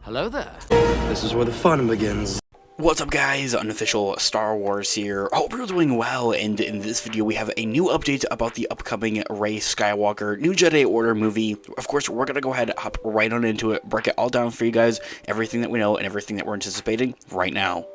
Hello there. This is where the fun begins. What's up guys, Unofficial Star Wars here. Hope you're doing well, and in this video we have a new update about the upcoming Rey Skywalker New Jedi Order movie. Of course, we're gonna go ahead, hop right on into it, break it all down for you guys, everything that we know and everything that we're anticipating right now.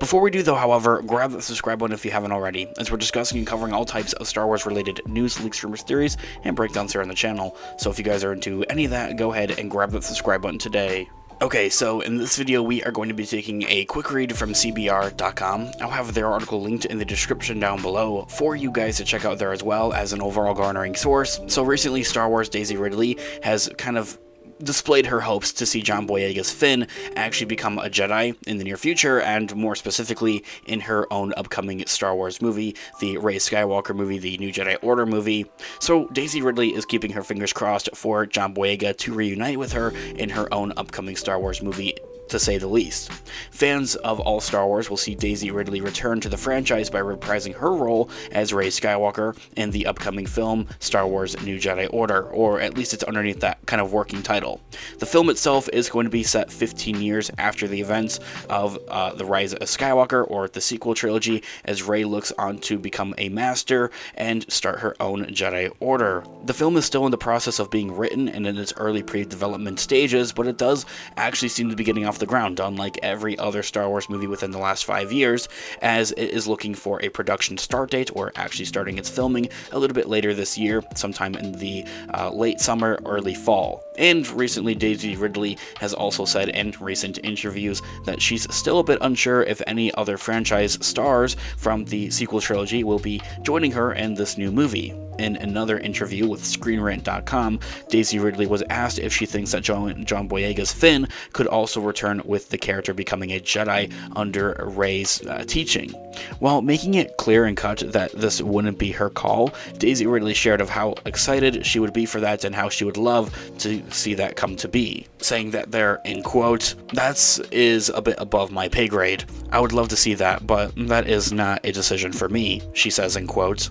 Before we do though, however, grab that subscribe button if you haven't already, as we're discussing and covering all types of Star Wars related news, leaks, rumors, theories, and breakdowns here on the channel. So if you guys are into any of that, go ahead and grab that subscribe button today. Okay, so in this video we are going to be taking a quick read from CBR.com. I'll have their article linked in the description down below for you guys to check out there as well as an overall garnering source. So recently Star Wars Daisy Ridley has kind of displayed her hopes to see John Boyega's Finn actually become a Jedi in the near future, and more specifically in her own upcoming Star Wars movie, the Rey Skywalker movie, the New Jedi Order movie. So Daisy Ridley is keeping her fingers crossed for John Boyega to reunite with her in her own upcoming Star Wars movie, to say the least. Fans of all Star Wars will see Daisy Ridley return to the franchise by reprising her role as Rey Skywalker in the upcoming film Star Wars New Jedi Order, or at least it's underneath that kind of working title. The film itself is going to be set 15 years after the events of The Rise of Skywalker, or the sequel trilogy, as Rey looks on to become a master and start her own Jedi Order. The film is still in the process of being written and in its early pre-development stages, but it does actually seem to be getting off the ground, unlike every other Star Wars movie within the last 5 years, as it is looking for a production start date, or actually starting its filming a little bit later this year, sometime in the late summer, early fall. And recently Daisy Ridley has also said in recent interviews that she's still a bit unsure if any other franchise stars from the sequel trilogy will be joining her in this new movie. In another interview with ScreenRant.com, Daisy Ridley was asked if she thinks that John Boyega's Finn could also return with the character becoming a Jedi under Rey's teaching. While making it clear and cut that this wouldn't be her call, Daisy Ridley shared of how excited she would be for that and how she would love to see that come to be, saying that there, in quote, "That is a bit above my pay grade. I would love to see that, but that is not a decision for me," she says in quotes.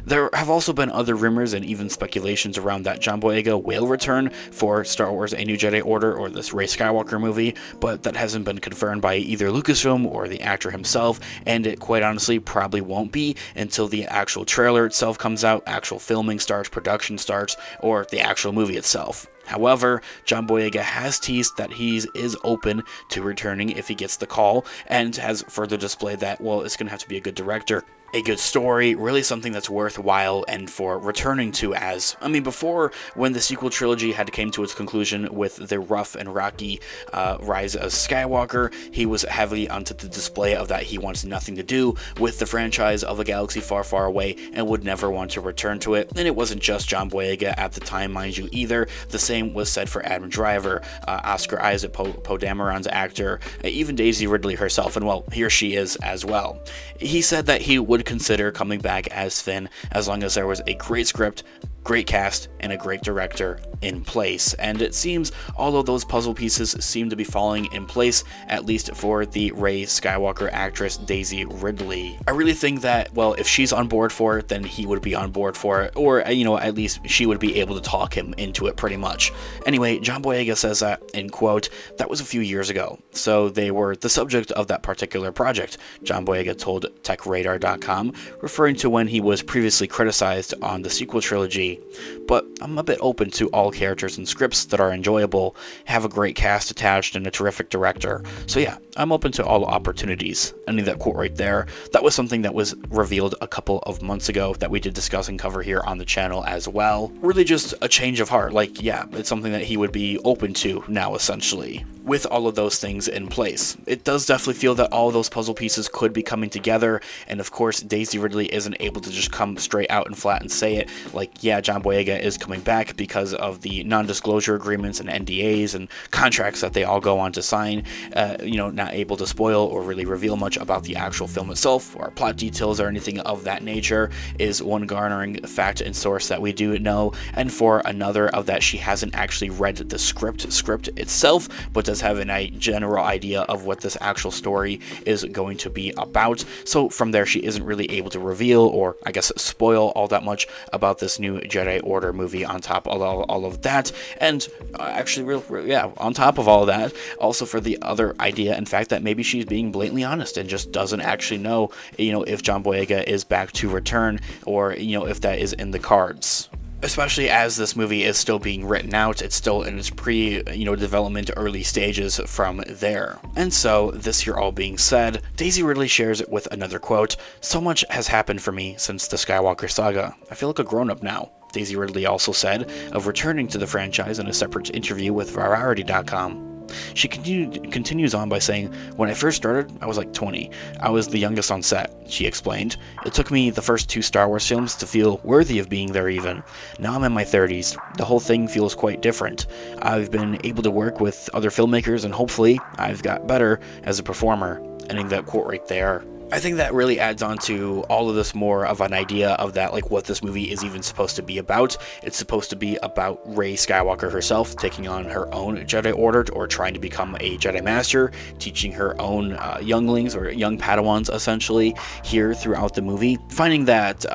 There have also been other rumors and even speculations around that John Boyega will return for Star Wars A New Jedi Order or this Rey Skywalker movie, but that hasn't been confirmed by either Lucasfilm or the actor himself, and it quite honestly probably won't be until the actual trailer itself comes out, actual filming starts, production starts, or the actual movie itself. However, John Boyega has teased that he is open to returning if he gets the call, and has further displayed that, well, it's going to have to be a good director, a good story, really something that's worthwhile and for returning to as. I mean, before, when the sequel trilogy had came to its conclusion with the rough and rocky Rise of Skywalker, he was heavily onto the display of that he wants nothing to do with the franchise of a galaxy far, far away and would never want to return to it. And it wasn't just John Boyega at the time, mind you, either. The same was said for Adam Driver, Oscar Isaac, Poe Dameron's actor, even Daisy Ridley herself, and well, here she is as well. He said that he would consider coming back as Finn as long as there was a great script, great cast, and a great director in place. And it seems all of those puzzle pieces seem to be falling in place, at least for the Rey Skywalker actress Daisy Ridley. I really think that, well, if she's on board for it, then he would be on board for it, or, you know, at least she would be able to talk him into it pretty much. Anyway, John Boyega says that, in quote, "That was a few years ago, so they were the subject of that particular project," John Boyega told TechRadar.com, referring to when he was previously criticized on the sequel trilogy. But I'm a bit open to all characters and scripts that are enjoyable, have a great cast attached, and a terrific director. So yeah, I'm open to all opportunities. Ending that quote right there, that was something that was revealed a couple of months ago that we did discuss and cover here on the channel as well. Really just a change of heart. Like, yeah, it's something that he would be open to now, essentially. With all of those things in place, it does definitely feel that all of those puzzle pieces could be coming together, and of course Daisy Ridley isn't able to just come straight out and flat and say it, like, yeah, John Boyega is coming back, because of the non-disclosure agreements and NDAs and contracts that they all go on to sign, you know, not able to spoil or really reveal much about the actual film itself or plot details or anything of that nature, is one garnering fact and source that we do know, and for another of that she hasn't actually read the script itself, but does does have a general idea of what this actual story is going to be about. So from there, she isn't really able to reveal, or I guess spoil, all that much about this new Jedi Order movie on top of all of that. And actually, on top of all of that, also for the other idea and fact that maybe she's being blatantly honest and just doesn't actually know, if John Boyega is back to return, or, if that is in the cards. Especially as this movie is still being written out, it's still in its development early stages from there. And so, this here all being said, Daisy Ridley shares it with another quote: "So much has happened for me since the Skywalker saga. I feel like a grown-up now." Daisy Ridley also said of returning to the franchise in a separate interview with Variety.com. She continues on by saying, "When I first started, I was like 20. I was the youngest on set," she explained. "It took me the first 2 Star Wars films to feel worthy of being there even. Now I'm in my 30s. The whole thing feels quite different. I've been able to work with other filmmakers, and hopefully I've got better as a performer." Ending that quote right there. I think that really adds on to all of this more of an idea of that, like what this movie is even supposed to be about. It's supposed to be about Rey Skywalker herself taking on her own Jedi Order, or trying to become a Jedi Master, teaching her own younglings or young Padawans essentially here throughout the movie, finding that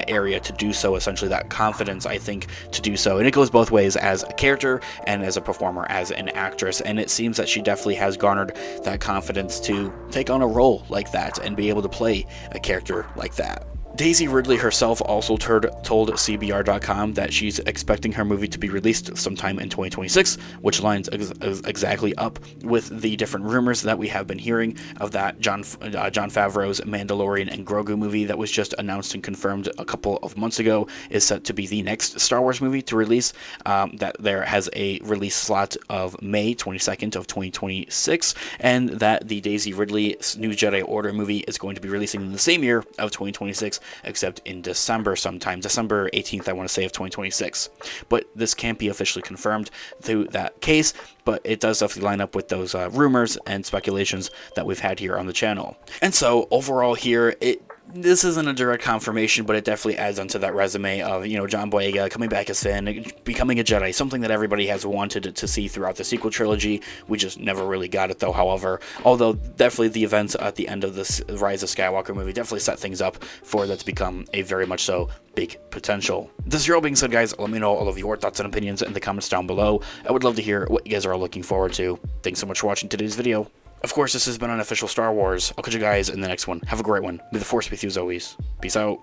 area to do so, essentially that confidence, I think, to do so. And it goes both ways as a character and as a performer, as an actress. And it seems that she definitely has garnered that confidence to take on a role like that and be able to play a character like that. Daisy Ridley herself also told CBR.com that she's expecting her movie to be released sometime in 2026, which lines exactly up with the different rumors that we have been hearing of that John Favreau's Mandalorian and Grogu movie that was just announced and confirmed a couple of months ago is set to be the next Star Wars movie to release. That there has a release slot of May 22nd of 2026, and that the Daisy Ridley New Jedi Order movie is going to be releasing in the same year of 2026, except in December sometime, December 18th, I want to say, of 2026. But this can't be officially confirmed through that case, but it does definitely line up with those rumors and speculations that we've had here on the channel. And so overall here, this isn't a direct confirmation, but it definitely adds onto that resume of, John Boyega coming back as Finn, becoming a Jedi, something that everybody has wanted to see throughout the sequel trilogy. We just never really got it, though, however. Although, definitely the events at the end of this Rise of Skywalker movie definitely set things up for that to become a very much so big potential. This all being said, guys, let me know all of your thoughts and opinions in the comments down below. I would love to hear what you guys are all looking forward to. Thanks so much for watching today's video. Of course, this has been Unofficial Star Wars. I'll catch you guys in the next one. Have a great one. May the Force be with you as always. Peace out.